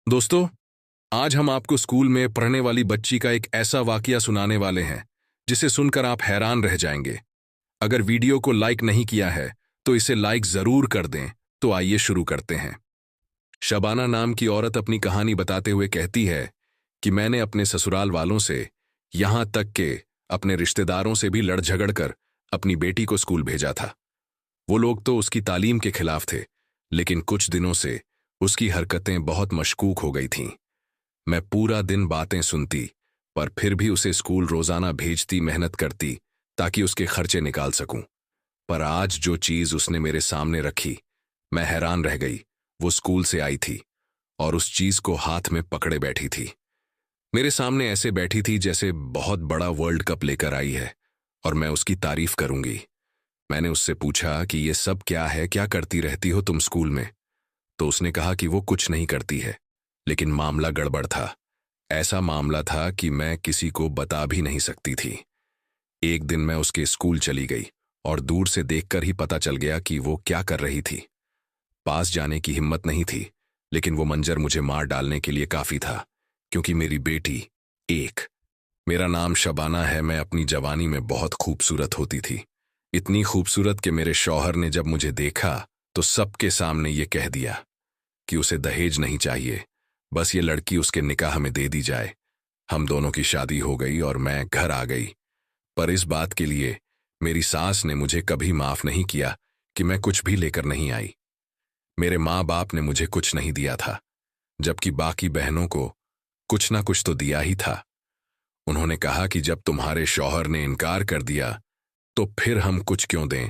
दोस्तों, आज हम आपको स्कूल में पढ़ने वाली बच्ची का एक ऐसा वाकया सुनाने वाले हैं जिसे सुनकर आप हैरान रह जाएंगे। अगर वीडियो को लाइक नहीं किया है तो इसे लाइक जरूर कर दें। तो आइए शुरू करते हैं। शबाना नाम की औरत अपनी कहानी बताते हुए कहती है कि मैंने अपने ससुराल वालों से, यहां तक के अपने रिश्तेदारों से भी लड़ झगड़ कर अपनी बेटी को स्कूल भेजा था। वो लोग तो उसकी तालीम के खिलाफ थे, लेकिन कुछ दिनों से उसकी हरकतें बहुत मशकूक हो गई थीं। मैं पूरा दिन बातें सुनती, पर फिर भी उसे स्कूल रोजाना भेजती, मेहनत करती ताकि उसके खर्चे निकाल सकूं। पर आज जो चीज उसने मेरे सामने रखी, मैं हैरान रह गई। वो स्कूल से आई थी और उस चीज को हाथ में पकड़े बैठी थी। मेरे सामने ऐसे बैठी थी जैसे बहुत बड़ा वर्ल्ड कप लेकर आई है और मैं उसकी तारीफ करूंगी। मैंने उससे पूछा कि ये सब क्या है, क्या करती रहती हो तुम स्कूल में? तो उसने कहा कि वो कुछ नहीं करती है, लेकिन मामला गड़बड़ था। ऐसा मामला था कि मैं किसी को बता भी नहीं सकती थी। एक दिन मैं उसके स्कूल चली गई और दूर से देखकर ही पता चल गया कि वो क्या कर रही थी। पास जाने की हिम्मत नहीं थी, लेकिन वो मंजर मुझे मार डालने के लिए काफी था, क्योंकि मेरी बेटी एक, मेरा नाम शबाना है, मैं अपनी जवानी में बहुत खूबसूरत होती थी। इतनी खूबसूरत कि मेरे शौहर ने जब मुझे देखा तो सबके सामने ये कह दिया कि उसे दहेज नहीं चाहिए, बस ये लड़की उसके निकाह में दे दी जाए। हम दोनों की शादी हो गई और मैं घर आ गई। पर इस बात के लिए मेरी सास ने मुझे कभी माफ नहीं किया कि मैं कुछ भी लेकर नहीं आई। मेरे माँ बाप ने मुझे कुछ नहीं दिया था, जबकि बाकी बहनों को कुछ ना कुछ तो दिया ही था। उन्होंने कहा कि जब तुम्हारे शौहर ने इनकार कर दिया तो फिर हम कुछ क्यों दें।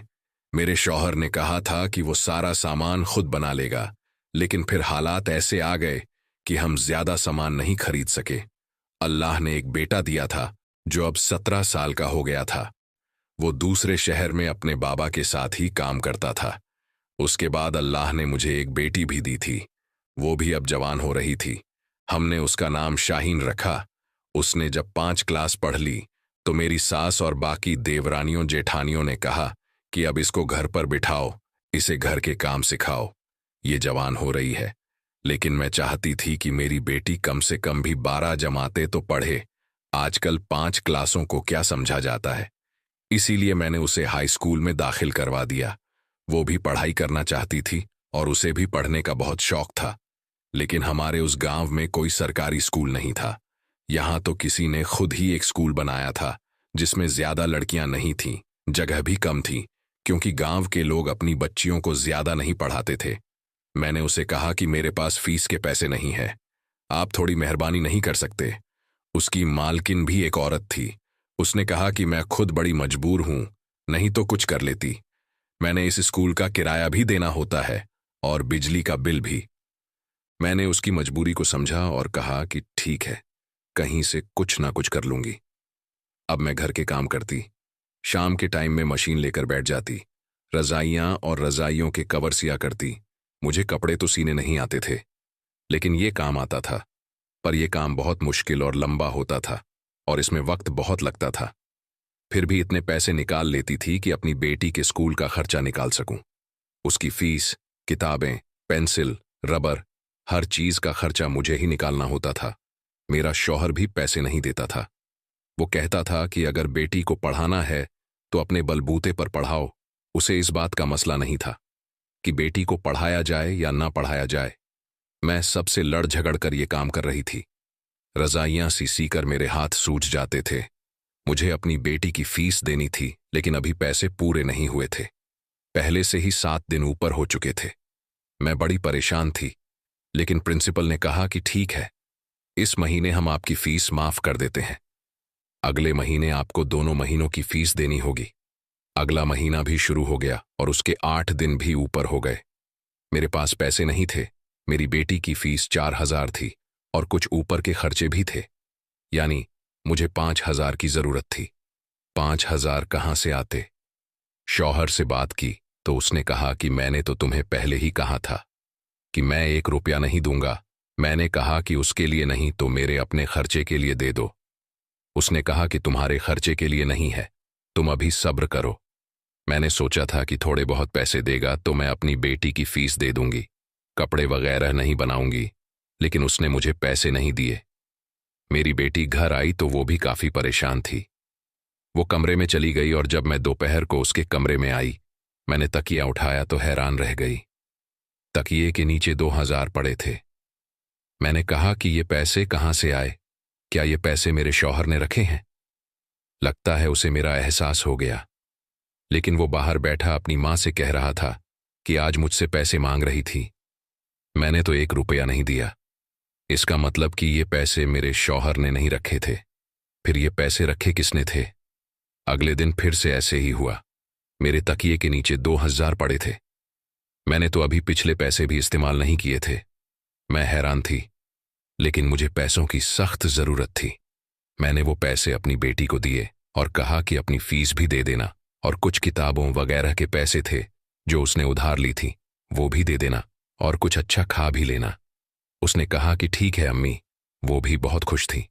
मेरे शौहर ने कहा था कि वो सारा सामान खुद बना लेगा, लेकिन फिर हालात ऐसे आ गए कि हम ज्यादा सामान नहीं खरीद सके। अल्लाह ने एक बेटा दिया था जो अब 17 साल का हो गया था। वो दूसरे शहर में अपने बाबा के साथ ही काम करता था। उसके बाद अल्लाह ने मुझे एक बेटी भी दी थी। वो भी अब जवान हो रही थी। हमने उसका नाम शाहीन रखा। उसने जब 5 क्लास पढ़ ली तो मेरी सास और बाकी देवरानियों जेठानियों ने कहा कि अब इसको घर पर बिठाओ, इसे घर के काम सिखाओ। ये जवान हो रही है, लेकिन मैं चाहती थी कि मेरी बेटी कम से कम भी 12 जमाते तो पढ़े। आजकल 5 क्लासों को क्या समझा जाता है। इसीलिए मैंने उसे हाई स्कूल में दाखिल करवा दिया। वो भी पढ़ाई करना चाहती थी और उसे भी पढ़ने का बहुत शौक था, लेकिन हमारे उस गांव में कोई सरकारी स्कूल नहीं था। यहाँ तो किसी ने खुद ही एक स्कूल बनाया था जिसमें ज्यादा लड़कियां नहीं थीं, जगह भी कम थी, क्योंकि गांव के लोग अपनी बच्चियों को ज्यादा नहीं पढ़ाते थे। मैंने उसे कहा कि मेरे पास फीस के पैसे नहीं है, आप थोड़ी मेहरबानी नहीं कर सकते। उसकी मालकिन भी एक औरत थी। उसने कहा कि मैं खुद बड़ी मजबूर हूं, नहीं तो कुछ कर लेती। मैंने इस स्कूल का किराया भी देना होता है और बिजली का बिल भी। मैंने उसकी मजबूरी को समझा और कहा कि ठीक है, कहीं से कुछ ना कुछ कर लूंगी। अब मैं घर के काम करती, शाम के टाइम में मशीन लेकर बैठ जाती, रजाइयां और रजाइयों के कवर सिया करती। मुझे कपड़े तो सीने नहीं आते थे, लेकिन ये काम आता था। पर यह काम बहुत मुश्किल और लंबा होता था और इसमें वक्त बहुत लगता था। फिर भी इतने पैसे निकाल लेती थी कि अपनी बेटी के स्कूल का खर्चा निकाल सकूं। उसकी फीस, किताबें, पेंसिल, रबर, हर चीज का खर्चा मुझे ही निकालना होता था। मेरा शौहर भी पैसे नहीं देता था। वो कहता था कि अगर बेटी को पढ़ाना है तो अपने बलबूते पर पढ़ाओ। उसे इस बात का मसला नहीं था कि बेटी को पढ़ाया जाए या ना पढ़ाया जाए। मैं सबसे लड़ झगड़ कर ये काम कर रही थी। रजाइयां सी सीकर मेरे हाथ सूज जाते थे। मुझे अपनी बेटी की फीस देनी थी, लेकिन अभी पैसे पूरे नहीं हुए थे। पहले से ही 7 दिन ऊपर हो चुके थे। मैं बड़ी परेशान थी, लेकिन प्रिंसिपल ने कहा कि ठीक है, इस महीने हम आपकी फीस माफ कर देते हैं। अगले महीने आपको दोनों महीनों की फीस देनी होगी। अगला महीना भी शुरू हो गया और उसके 8 दिन भी ऊपर हो गए। मेरे पास पैसे नहीं थे। मेरी बेटी की फीस 4,000 थी और कुछ ऊपर के खर्चे भी थे, यानी मुझे 5,000 की जरूरत थी। 5,000 कहां से आते? शौहर से बात की तो उसने कहा कि मैंने तो तुम्हें पहले ही कहा था कि मैं 1 रुपया नहीं दूंगा। मैंने कहा कि उसके लिए नहीं तो मेरे अपने खर्चे के लिए दे दो। उसने कहा कि तुम्हारे खर्चे के लिए नहीं है, तुम अभी सब्र करो। मैंने सोचा था कि थोड़े बहुत पैसे देगा तो मैं अपनी बेटी की फीस दे दूंगी, कपड़े वगैरह नहीं बनाऊंगी। लेकिन उसने मुझे पैसे नहीं दिए। मेरी बेटी घर आई तो वो भी काफी परेशान थी। वो कमरे में चली गई और जब मैं दोपहर को उसके कमरे में आई, मैंने तकिया उठाया तो हैरान रह गई। तकिए के नीचे 2,000 पड़े थे। मैंने कहा कि ये पैसे कहाँ से आए? क्या ये पैसे मेरे शौहर ने रखे हैं? लगता है उसे मेरा एहसास हो गया, लेकिन वो बाहर बैठा अपनी मां से कह रहा था कि आज मुझसे पैसे मांग रही थी। मैंने तो 1 रुपया नहीं दिया। इसका मतलब कि ये पैसे मेरे शौहर ने नहीं रखे थे। फिर ये पैसे रखे किसने थे? अगले दिन फिर से ऐसे ही हुआ। मेरे तकिए के नीचे 2,000 पड़े थे। मैंने तो अभी पिछले पैसे भी इस्तेमाल नहीं किए थे। मैं हैरान थी, लेकिन मुझे पैसों की सख्त जरूरत थी। मैंने वो पैसे अपनी बेटी को दिए और कहा कि अपनी फीस भी दे देना, और कुछ किताबों वगैरह के पैसे थे जो उसने उधार ली थी, वो भी दे देना, और कुछ अच्छा खा भी लेना। उसने कहा कि ठीक है अम्मी। वो भी बहुत खुश थी।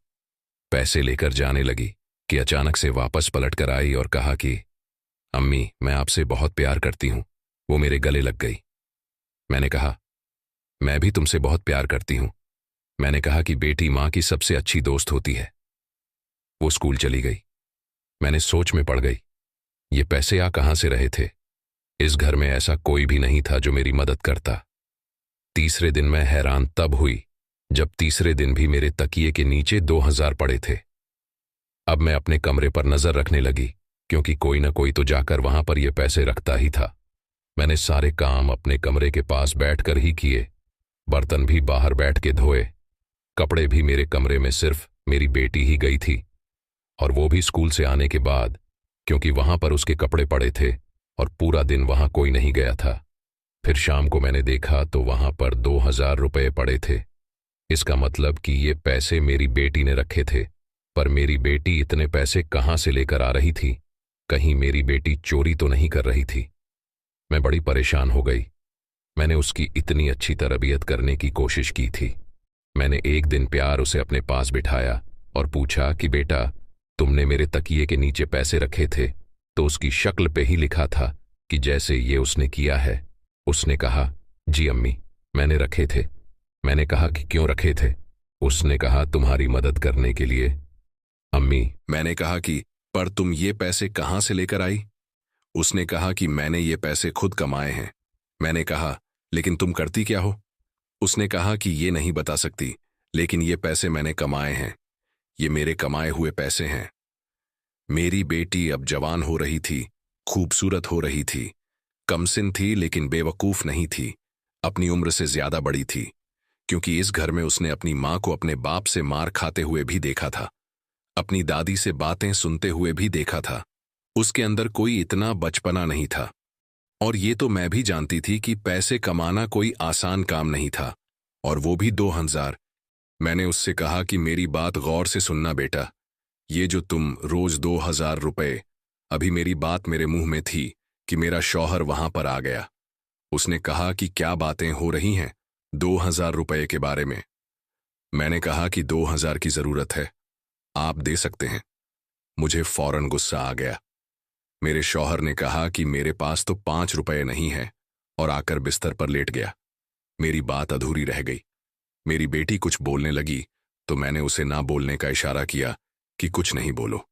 पैसे लेकर जाने लगी कि अचानक से वापस पलट कर आई और कहा कि अम्मी, मैं आपसे बहुत प्यार करती हूं। वो मेरे गले लग गई। मैंने कहा, मैं भी तुमसे बहुत प्यार करती हूं। मैंने कहा कि बेटी मां की सबसे अच्छी दोस्त होती है। वो स्कूल चली गई। मैंने सोच में पड़ गई, ये पैसे आ कहां से रहे थे? इस घर में ऐसा कोई भी नहीं था जो मेरी मदद करता। तीसरे दिन मैं हैरान तब हुई जब तीसरे दिन भी मेरे तकिए के नीचे 2,000 पड़े थे। अब मैं अपने कमरे पर नजर रखने लगी, क्योंकि कोई ना कोई तो जाकर वहां पर ये पैसे रखता ही था। मैंने सारे काम अपने कमरे के पास बैठकर ही किए। बर्तन भी बाहर बैठ के धोए। कपड़े भी मेरे कमरे में सिर्फ मेरी बेटी ही गई थी, और वो भी स्कूल से आने के बाद, क्योंकि वहां पर उसके कपड़े पड़े थे और पूरा दिन वहां कोई नहीं गया था। फिर शाम को मैंने देखा तो वहां पर 2,000 रुपये पड़े थे। इसका मतलब कि ये पैसे मेरी बेटी ने रखे थे। पर मेरी बेटी इतने पैसे कहां से लेकर आ रही थी? कहीं मेरी बेटी चोरी तो नहीं कर रही थी? मैं बड़ी परेशान हो गई। मैंने उसकी इतनी अच्छी तरबियत करने की कोशिश की थी। मैंने एक दिन प्यार उसे अपने पास बिठाया और पूछा कि बेटा, तुमने मेरे तकिए के नीचे पैसे रखे थे? तो उसकी शक्ल पे ही लिखा था कि जैसे ये उसने किया है। उसने कहा, जी अम्मी, मैंने रखे थे। मैंने कहा कि क्यों रखे थे? उसने कहा, तुम्हारी मदद करने के लिए। अम्मी, मैंने कहा कि पर तुम ये पैसे कहां से लेकर आई? उसने कहा कि मैंने ये पैसे खुद कमाए हैं। मैंने कहा, लेकिन तुम करती क्या हो? उसने कहा कि ये नहीं बता सकती, लेकिन ये पैसे मैंने कमाए हैं। ये मेरे कमाए हुए पैसे हैं। मेरी बेटी अब जवान हो रही थी, खूबसूरत हो रही थी, कमसिन थी लेकिन बेवकूफ नहीं थी। अपनी उम्र से ज्यादा बड़ी थी, क्योंकि इस घर में उसने अपनी मां को अपने बाप से मार खाते हुए भी देखा था, अपनी दादी से बातें सुनते हुए भी देखा था। उसके अंदर कोई इतना बचपना नहीं था। और ये तो मैं भी जानती थी कि पैसे कमाना कोई आसान काम नहीं था, और वो भी 2,000। मैंने उससे कहा कि मेरी बात गौर से सुनना बेटा, ये जो तुम रोज 2,000 रुपए, अभी मेरी बात मेरे मुंह में थी कि मेरा शौहर वहां पर आ गया। उसने कहा कि क्या बातें हो रही हैं 2,000 रुपए के बारे में? मैंने कहा कि 2,000 की जरूरत है, आप दे सकते हैं। मुझे फौरन गुस्सा आ गया। मेरे शौहर ने कहा कि मेरे पास तो 5 रुपए नहीं है, और आकर बिस्तर पर लेट गया। मेरी बात अधूरी रह गई। मेरी बेटी कुछ बोलने लगी तो मैंने उसे ना बोलने का इशारा किया कि कुछ नहीं बोलो।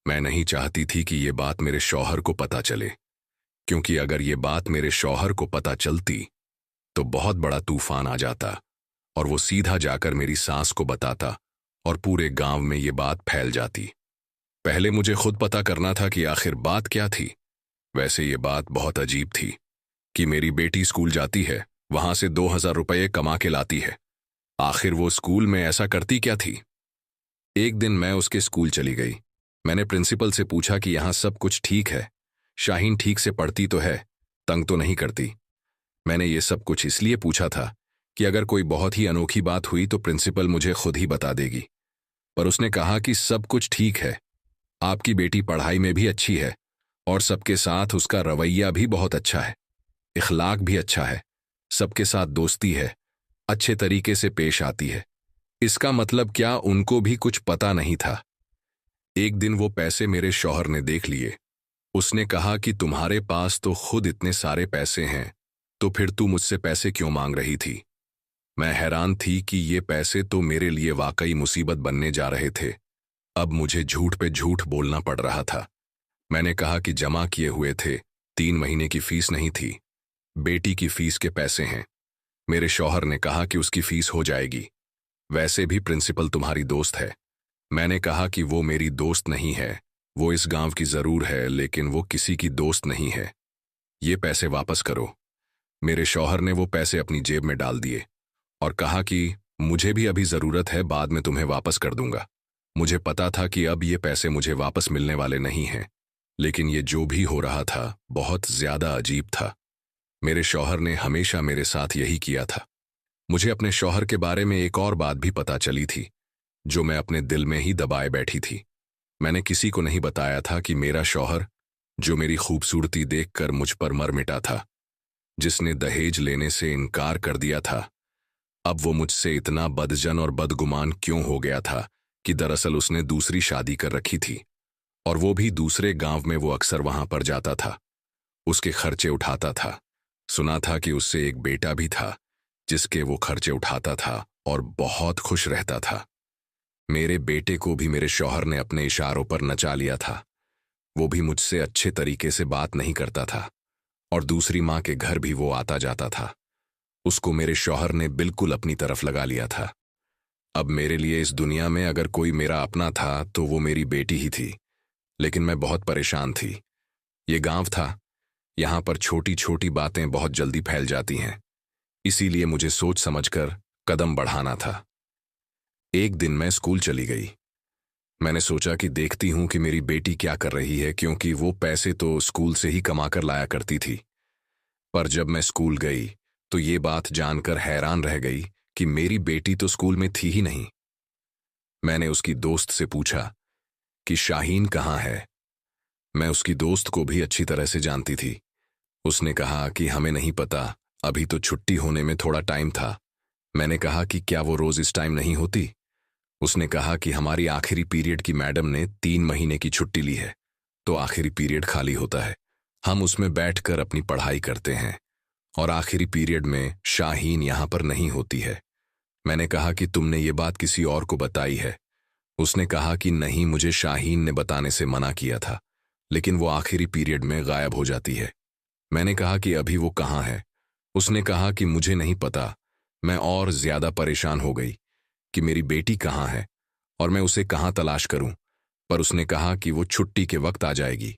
मैं नहीं चाहती थी कि ये बात मेरे शौहर को पता चले, क्योंकि अगर ये बात मेरे शौहर को पता चलती तो बहुत बड़ा तूफान आ जाता, और वो सीधा जाकर मेरी सास को बताता और पूरे गांव में ये बात फैल जाती। पहले मुझे खुद पता करना था कि आखिर बात क्या थी। वैसे ये बात बहुत अजीब थी कि मेरी बेटी स्कूल जाती है, वहां से 2,000 रुपये कमा के लाती है। आखिर वो स्कूल में ऐसा करती क्या थी? एक दिन मैं उसके स्कूल चली गई। मैंने प्रिंसिपल से पूछा कि यहां सब कुछ ठीक है, शाहीन ठीक से पढ़ती तो है, तंग तो नहीं करती। मैंने ये सब कुछ इसलिए पूछा था कि अगर कोई बहुत ही अनोखी बात हुई तो प्रिंसिपल मुझे खुद ही बता देगी। पर उसने कहा कि सब कुछ ठीक है, आपकी बेटी पढ़ाई में भी अच्छी है, और सबके साथ उसका रवैया भी बहुत अच्छा है, इखलाक भी अच्छा है, सबके साथ दोस्ती है, अच्छे तरीके से पेश आती है। इसका मतलब क्या उनको भी कुछ पता नहीं था? एक दिन वो पैसे मेरे शौहर ने देख लिए। उसने कहा कि तुम्हारे पास तो खुद इतने सारे पैसे हैं, तो फिर तू मुझसे पैसे क्यों मांग रही थी? मैं हैरान थी कि ये पैसे तो मेरे लिए वाकई मुसीबत बनने जा रहे थे। अब मुझे झूठ पे झूठ बोलना पड़ रहा था। मैंने कहा कि जमा किए हुए थे, 3 महीने की फीस नहीं थी, बेटी की फीस के पैसे हैं। मेरे शौहर ने कहा कि उसकी फीस हो जाएगी, वैसे भी प्रिंसिपल तुम्हारी दोस्त है। मैंने कहा कि वो मेरी दोस्त नहीं है, वो इस गांव की जरूर है लेकिन वो किसी की दोस्त नहीं है। ये पैसे वापस करो। मेरे शौहर ने वो पैसे अपनी जेब में डाल दिए और कहा कि मुझे भी अभी जरूरत है, बाद में तुम्हें वापस कर दूंगा। मुझे पता था कि अब ये पैसे मुझे वापस मिलने वाले नहीं हैं, लेकिन ये जो भी हो रहा था बहुत ज्यादा अजीब था। मेरे शौहर ने हमेशा मेरे साथ यही किया था। मुझे अपने शौहर के बारे में एक और बात भी पता चली थी, जो मैं अपने दिल में ही दबाए बैठी थी। मैंने किसी को नहीं बताया था कि मेरा शौहर, जो मेरी खूबसूरती देखकर मुझ पर मर मिटा था, जिसने दहेज लेने से इनकार कर दिया था, अब वो मुझसे इतना बदजन और बदगुमान क्यों हो गया था कि दरअसल उसने दूसरी शादी कर रखी थी, और वो भी दूसरे गांव में। वो अक्सर वहां पर जाता था, उसके खर्चे उठाता था। सुना था कि उससे एक बेटा भी था जिसके वो खर्चे उठाता था और बहुत खुश रहता था। मेरे बेटे को भी मेरे शौहर ने अपने इशारों पर नचा लिया था। वो भी मुझसे अच्छे तरीके से बात नहीं करता था और दूसरी माँ के घर भी वो आता जाता था। उसको मेरे शौहर ने बिल्कुल अपनी तरफ लगा लिया था। अब मेरे लिए इस दुनिया में अगर कोई मेरा अपना था तो वो मेरी बेटी ही थी। लेकिन मैं बहुत परेशान थी। ये गांव था, यहां पर छोटी छोटी बातें बहुत जल्दी फैल जाती हैं, इसीलिए मुझे सोच समझकर कदम बढ़ाना था। एक दिन मैं स्कूल चली गई। मैंने सोचा कि देखती हूं कि मेरी बेटी क्या कर रही है, क्योंकि वो पैसे तो स्कूल से ही कमा कर लाया करती थी। पर जब मैं स्कूल गई तो ये बात जानकर हैरान रह गई कि मेरी बेटी तो स्कूल में थी ही नहीं। मैंने उसकी दोस्त से पूछा कि शाहीन कहाँ है। मैं उसकी दोस्त को भी अच्छी तरह से जानती थी। उसने कहा कि हमें नहीं पता, अभी तो छुट्टी होने में थोड़ा टाइम था। मैंने कहा कि क्या वो रोज इस टाइम नहीं होती। उसने कहा कि हमारी आखिरी पीरियड की मैडम ने 3 महीने की छुट्टी ली है, तो आखिरी पीरियड खाली होता है, हम उसमें बैठकर अपनी पढ़ाई करते हैं, और आखिरी पीरियड में शाहीन यहां पर नहीं होती है। मैंने कहा कि तुमने ये बात किसी और को बताई है। उसने कहा कि नहीं, मुझे शाहीन ने बताने से मना किया था, लेकिन वो आखिरी पीरियड में गायब हो जाती है। मैंने कहा कि अभी वो कहाँ है। उसने कहा कि मुझे नहीं पता। मैं और ज्यादा परेशान हो गई कि मेरी बेटी कहाँ है और मैं उसे कहाँ तलाश करूं। पर उसने कहा कि वो छुट्टी के वक्त आ जाएगी,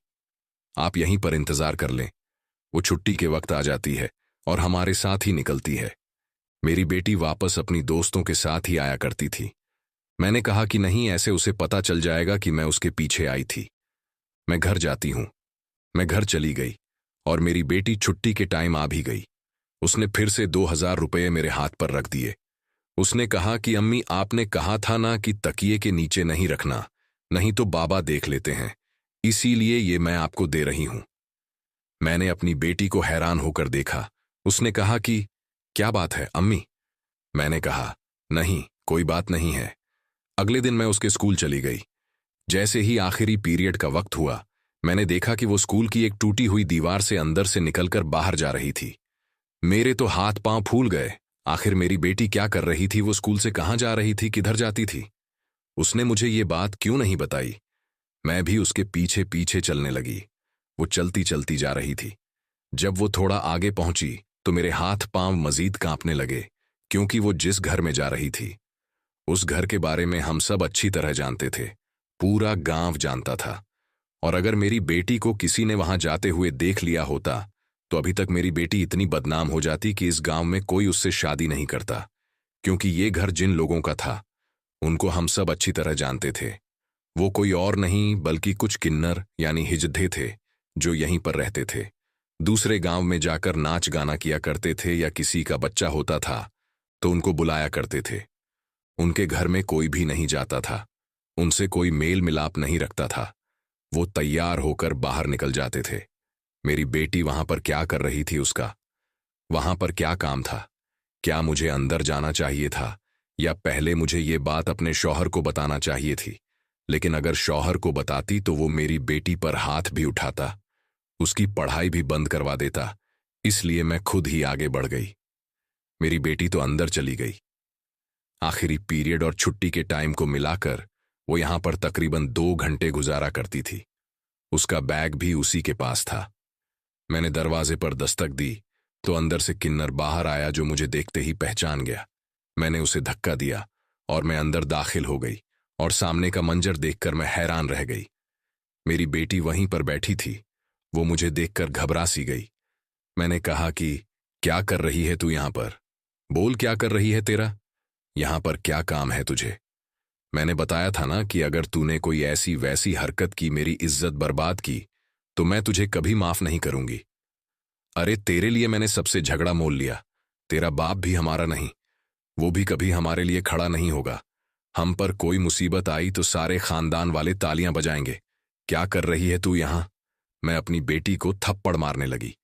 आप यहीं पर इंतजार कर लें। वो छुट्टी के वक्त आ जाती है और हमारे साथ ही निकलती है। मेरी बेटी वापस अपनी दोस्तों के साथ ही आया करती थी। मैंने कहा कि नहीं, ऐसे उसे पता चल जाएगा कि मैं उसके पीछे आई थी। मैं घर जाती हूं। मैं घर चली गई और मेरी बेटी छुट्टी के टाइम आ भी गई। उसने फिर से 2,000 रुपये मेरे हाथ पर रख दिए। उसने कहा कि अम्मी, आपने कहा था ना कि तकिए के नीचे नहीं रखना, नहीं तो बाबा देख लेते हैं, इसीलिए ये मैं आपको दे रही हूं। मैंने अपनी बेटी को हैरान होकर देखा। उसने कहा कि क्या बात है अम्मी? मैंने कहा नहीं, कोई बात नहीं है। अगले दिन मैं उसके स्कूल चली गई। जैसे ही आखिरी पीरियड का वक्त हुआ, मैंने देखा कि वो स्कूल की एक टूटी हुई दीवार से अंदर से निकलकर बाहर जा रही थी। मेरे तो हाथ पांव फूल गए। आखिर मेरी बेटी क्या कर रही थी, वो स्कूल से कहां जा रही थी, किधर जाती थी? उसने मुझे ये बात क्यों नहीं बताई? मैं भी उसके पीछे पीछे चलने लगी। वो चलती चलती जा रही थी। जब वो थोड़ा आगे पहुंची तो मेरे हाथ पांव मजीद कांपने लगे, क्योंकि वो जिस घर में जा रही थी, उस घर के बारे में हम सब अच्छी तरह जानते थे। पूरा गांव जानता था, और अगर मेरी बेटी को किसी ने वहां जाते हुए देख लिया होता तो अभी तक मेरी बेटी इतनी बदनाम हो जाती कि इस गांव में कोई उससे शादी नहीं करता। क्योंकि ये घर जिन लोगों का था, उनको हम सब अच्छी तरह जानते थे। वो कोई और नहीं बल्कि कुछ किन्नर यानी हिजड़े थे, जो यहीं पर रहते थे। दूसरे गांव में जाकर नाच गाना किया करते थे, या किसी का बच्चा होता था तो उनको बुलाया करते थे। उनके घर में कोई भी नहीं जाता था, उनसे कोई मेल मिलाप नहीं रखता था। वो तैयार होकर बाहर निकल जाते थे। मेरी बेटी वहां पर क्या कर रही थी, उसका वहां पर क्या काम था? क्या मुझे अंदर जाना चाहिए था, या पहले मुझे ये बात अपने शौहर को बताना चाहिए थी? लेकिन अगर शौहर को बताती तो वो मेरी बेटी पर हाथ भी उठाता, उसकी पढ़ाई भी बंद करवा देता। इसलिए मैं खुद ही आगे बढ़ गई। मेरी बेटी तो अंदर चली गई। आखिरी पीरियड और छुट्टी के टाइम को मिलाकर वो यहां पर तकरीबन 2 घंटे गुजारा करती थी। उसका बैग भी उसी के पास था। मैंने दरवाजे पर दस्तक दी तो अंदर से किन्नर बाहर आया, जो मुझे देखते ही पहचान गया। मैंने उसे धक्का दिया और मैं अंदर दाखिल हो गई और सामने का मंजर देखकर मैं हैरान रह गई। मेरी बेटी वहीं पर बैठी थी। वो मुझे देखकर घबरा सी गई। मैंने कहा कि क्या कर रही है तू यहां पर? बोल, क्या कर रही है तेरा? यहां पर क्या काम है तुझे? मैंने बताया था ना कि अगर तूने कोई ऐसी वैसी हरकत की, मेरी इज्जत बर्बाद की, तो मैं तुझे कभी माफ नहीं करूंगी। अरे तेरे लिए मैंने सबसे झगड़ा मोल लिया। तेरा बाप भी हमारा नहीं, वो भी कभी हमारे लिए खड़ा नहीं होगा। हम पर कोई मुसीबत आई तो सारे खानदान वाले तालियां बजाएंगे। क्या कर रही है तू यहां? मैं अपनी बेटी को थप्पड़ मारने लगी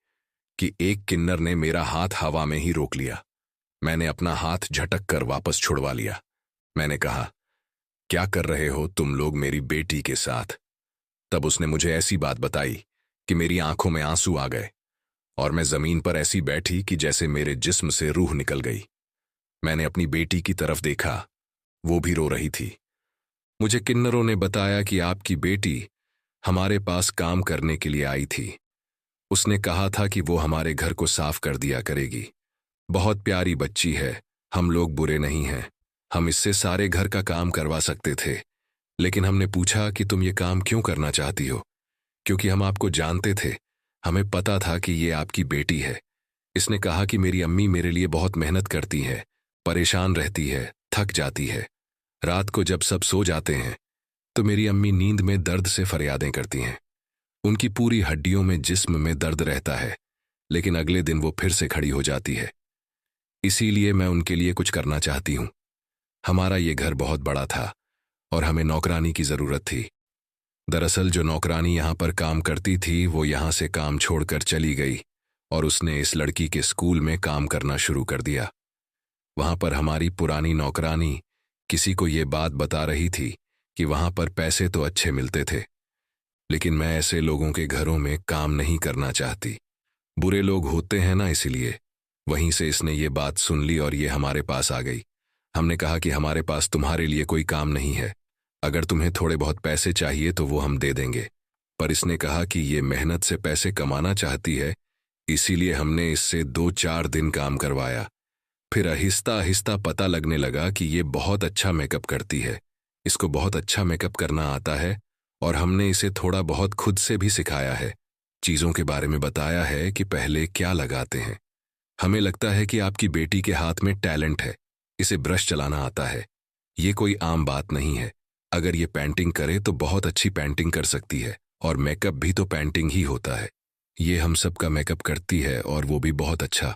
कि एक किन्नर ने मेरा हाथ हवा में ही रोक लिया। मैंने अपना हाथ झटक कर वापस छुड़वा लिया। मैंने कहा, क्या कर रहे हो तुम लोग मेरी बेटी के साथ? तब उसने मुझे ऐसी बात बताई कि मेरी आंखों में आंसू आ गए और मैं जमीन पर ऐसी बैठी कि जैसे मेरे जिस्म से रूह निकल गई। मैंने अपनी बेटी की तरफ देखा, वो भी रो रही थी। मुझे किन्नरों ने बताया कि आपकी बेटी हमारे पास काम करने के लिए आई थी। उसने कहा था कि वो हमारे घर को साफ कर दिया करेगी। बहुत प्यारी बच्ची है, हम लोग बुरे नहीं हैं। हम इससे सारे घर का काम करवा सकते थे, लेकिन हमने पूछा कि तुम ये काम क्यों करना चाहती हो, क्योंकि हम आपको जानते थे। हमें पता था कि ये आपकी बेटी है। इसने कहा कि मेरी अम्मी मेरे लिए बहुत मेहनत करती है, परेशान रहती है, थक जाती है। रात को जब सब सो जाते हैं तो मेरी अम्मी नींद में दर्द से फरियादें करती हैं। उनकी पूरी हड्डियों में, जिस्म में दर्द रहता है, लेकिन अगले दिन वो फिर से खड़ी हो जाती है। इसीलिए मैं उनके लिए कुछ करना चाहती हूँ। हमारा ये घर बहुत बड़ा था और हमें नौकरानी की जरूरत थी। दरअसल जो नौकरानी यहाँ पर काम करती थी वो यहाँ से काम छोड़कर चली गई और उसने इस लड़की के स्कूल में काम करना शुरू कर दिया। वहां पर हमारी पुरानी नौकरानी किसी को ये बात बता रही थी कि वहां पर पैसे तो अच्छे मिलते थे, लेकिन मैं ऐसे लोगों के घरों में काम नहीं करना चाहती। बुरे लोग होते हैं ना, इसलिए। वहीं से इसने ये बात सुन ली और ये हमारे पास आ गई। हमने कहा कि हमारे पास तुम्हारे लिए कोई काम नहीं है। अगर तुम्हें थोड़े बहुत पैसे चाहिए तो वो हम दे देंगे। पर इसने कहा कि ये मेहनत से पैसे कमाना चाहती है, इसीलिए हमने इससे 2-4 दिन काम करवाया। फिर आहिस्ता आहिस्ता पता लगने लगा कि ये बहुत अच्छा मेकअप करती है, इसको बहुत अच्छा मेकअप करना आता है और हमने इसे थोड़ा बहुत खुद से भी सिखाया है। चीज़ों के बारे में बताया है कि पहले क्या लगाते हैं। हमें लगता है कि आपकी बेटी के हाथ में टैलेंट है, इसे ब्रश चलाना आता है। ये कोई आम बात नहीं है। अगर ये पेंटिंग करे तो बहुत अच्छी पेंटिंग कर सकती है, और मेकअप भी तो पेंटिंग ही होता है। ये हम सब का मेकअप करती है और वो भी बहुत अच्छा।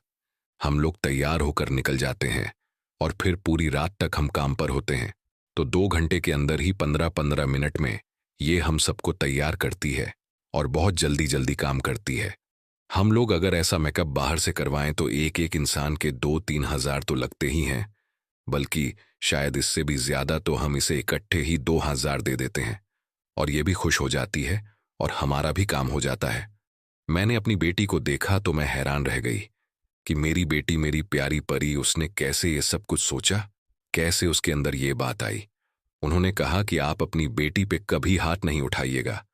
हम लोग तैयार होकर निकल जाते हैं और फिर पूरी रात तक हम काम पर होते हैं, तो 2 घंटे के अंदर ही 15-15 मिनट में ये हम सबको तैयार करती है और बहुत जल्दी जल्दी काम करती है। हम लोग अगर ऐसा मेकअप बाहर से करवाएं तो एक एक इंसान के 2-3 हज़ार तो लगते ही हैं, बल्कि शायद इससे भी ज्यादा। तो हम इसे इकट्ठे ही 2 हज़ार दे देते हैं और ये भी खुश हो जाती है और हमारा भी काम हो जाता है। मैंने अपनी बेटी को देखा तो मैं हैरान रह गई कि मेरी बेटी, मेरी प्यारी परी, उसने कैसे ये सब कुछ सोचा, कैसे उसके अंदर ये बात आई। उन्होंने कहा कि आप अपनी बेटी पे कभी हाथ नहीं उठाइएगा।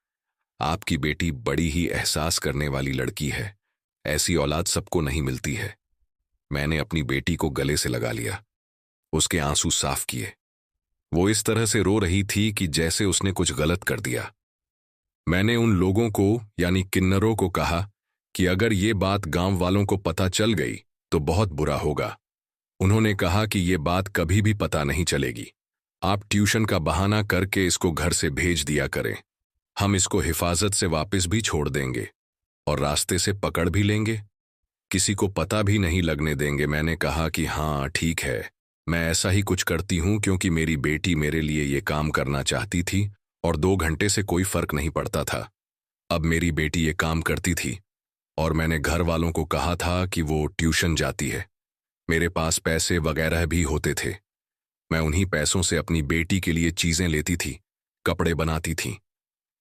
आपकी बेटी बड़ी ही एहसास करने वाली लड़की है, ऐसी औलाद सबको नहीं मिलती है। मैंने अपनी बेटी को गले से लगा लिया, उसके आंसू साफ किए। वो इस तरह से रो रही थी कि जैसे उसने कुछ गलत कर दिया। मैंने उन लोगों को, यानी किन्नरों को, कहा कि अगर ये बात गांव वालों को पता चल गई तो बहुत बुरा होगा। उन्होंने कहा कि ये बात कभी भी पता नहीं चलेगी। आप ट्यूशन का बहाना करके इसको घर से भेज दिया करें। हम इसको हिफाजत से वापस भी छोड़ देंगे और रास्ते से पकड़ भी लेंगे, किसी को पता भी नहीं लगने देंगे। मैंने कहा कि हाँ ठीक है, मैं ऐसा ही कुछ करती हूं क्योंकि मेरी बेटी मेरे लिए ये काम करना चाहती थी और 2 घंटे से कोई फर्क नहीं पड़ता था। अब मेरी बेटी ये काम करती थी और मैंने घर वालों को कहा था कि वो ट्यूशन जाती है। मेरे पास पैसे वगैरह भी होते थे। मैं उन्हीं पैसों से अपनी बेटी के लिए चीजें लेती थी, कपड़े बनाती थी।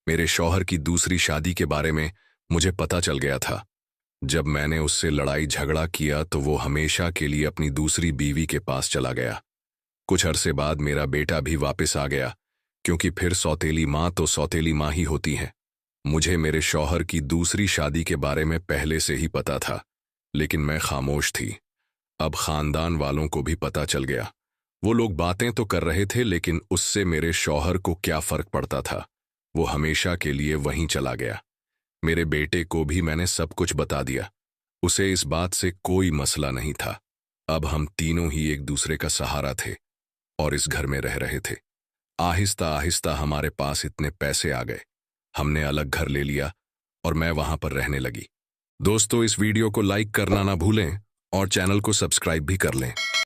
मेरे शौहर की दूसरी शादी के बारे में मुझे पता चल गया था। जब मैंने उससे लड़ाई झगड़ा किया तो वो हमेशा के लिए अपनी दूसरी बीवी के पास चला गया। कुछ अरसे बाद मेरा बेटा भी वापस आ गया, क्योंकि फिर सौतेली माँ तो सौतेली माँ ही होती हैं। मुझे मेरे शौहर की दूसरी शादी के बारे में पहले से ही पता था, लेकिन मैं खामोश थी। अब खानदान वालों को भी पता चल गया। वो लोग बातें तो कर रहे थे, लेकिन उससे मेरे शौहर को क्या फर्क पड़ता था। वो हमेशा के लिए वहीं चला गया। मेरे बेटे को भी मैंने सब कुछ बता दिया। उसे इस बात से कोई मसला नहीं था। अब हम तीनों ही एक दूसरे का सहारा थे और इस घर में रह रहे थे। आहिस्ता आहिस्ता हमारे पास इतने पैसे आ गए, हमने अलग घर ले लिया और मैं वहां पर रहने लगी। दोस्तों, इस वीडियो को लाइक करना ना भूलें और चैनल को सब्सक्राइब भी कर लें।